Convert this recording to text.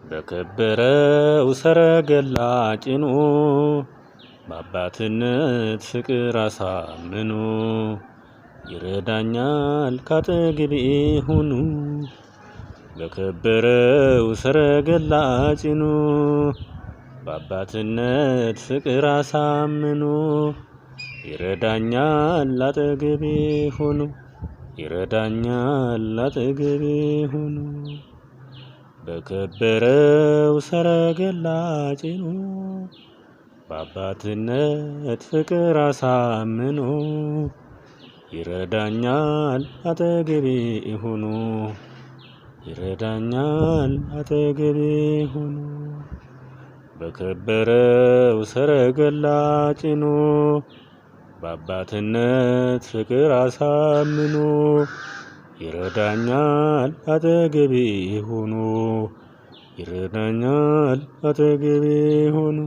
በከበረው ሰረገላ ጭኖ በአባትነት ፍቅር አሳምኖ ይረዳኛል ካጠገቤ ሆኖ። በከበረው ሰረገላ ጭኖ በአባትነት ፍቅር አሳምኖ ይረዳኛል አጠገቤ ሆኖ ይረዳኛል አጠገቤ ሆኖ። በከበረው ሰረገላ ጭኖ በአባትነት ፍቅር አሳምኖ ይረዳኛል አጠገቤ ሆኖ ይረዳኛል አጠገቤ ሆኖ። በከበረው ሰረገላ ጭኖ በአባትነት ፍቅር አሳምኖ ይረዳኛል አጠገቤ ሆኖ ይረዳኛል አጠገቤ ሆኖ።